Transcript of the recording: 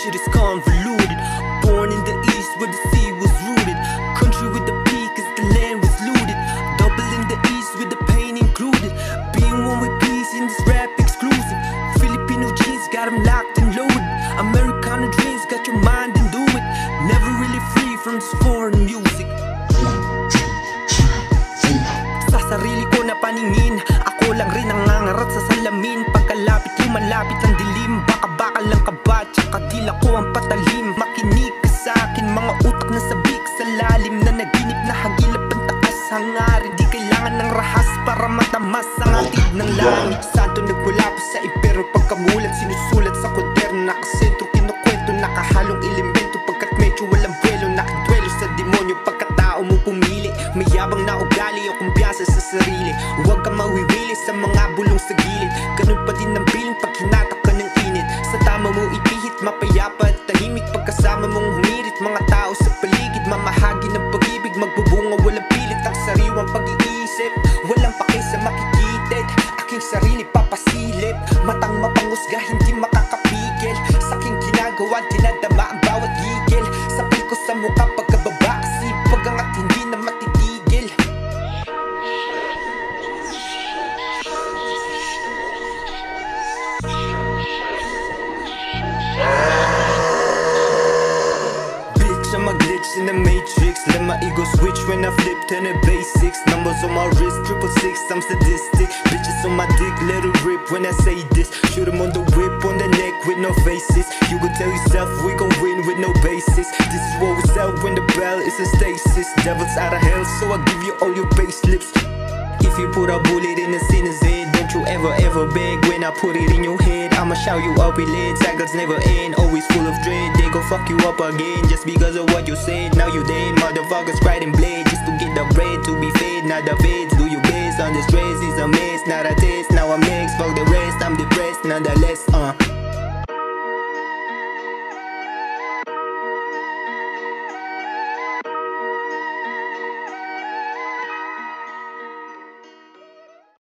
shit is convoluted. Born in the east where the sea was rooted. Country with the peak as the land was looted. Double in the east with the pain included. Being one with peace in this rap exclusive. Filipino genes got them locked and loaded. Americano dreams got your mind and do it. Never really free from this foreign music. Sa sarili ko na paningin, ako lang rin ang nangarat sa salamin. Pagkalapit lumalapit ang dilim. Baka bakal lang kaba, tsaka dila ko ang patalim. Makinig ka sa akin, mga utak na sabik sa lalim. Na naginip na hagilap ang taas hangarin. Di kailangan ng rahas para matamas ang atid ng langit. Santo nagmula pa sa impero, pagkamulat sinusulat sa kwaderno. Nakasentro, kinukwento, nakahalong elemento. Pagkat medyo walang buwelo, nakidwelo sa demonyo. Pagkatao mo pumili, may yabang na ugali o kumpiyansa sa sarili. Huwag kang mawiwili sa mga bulong sa gilid. Ganun pa din ang piling pag hinatak ka ng init. Sa tama mo ipihit, mapayapa at tahimik. Pagkasama mong humirit, mga tao sa paligid. Mamahagi ng pag-ibig, magbubunga walang pilit. Ang sariwang pag-iisip, walang pake sa makikitid. Aking sarili papasilip, matang mapangusga, hindi makakapigil. Sa aking ginagawa, dinadama ang bawat gigil. Sapil ko sa mukha pagkababa, sipag angat hindi na matitigil. Bitch, I'm a glitch in the matrix. Let my ego switch when I flip, turn it basics. Numbers on my wrist, 666, I'm sadistic. Bitches on my dick, let it rip when I say this. Shoot 'em on the whip, on the neck with no faces. You can tell yourself we gon' win with no basis. This is what we sell when the bell is in stasis. Devil's out of hell, so I give you all your base slips. If you put a bullet in the sinner's head, don't you ever beg when I put it in your head. I'ma shout you up with lead, cycles never end, always full of dread. They gon' fuck you up again just because of what you said. Now you dead, motherfuckers riding blade just to get the bread to be fed. Not the feds, do your best on the stress, it's a mess, not a test. Now I'm next, fuck the rest, I'm depressed nonetheless.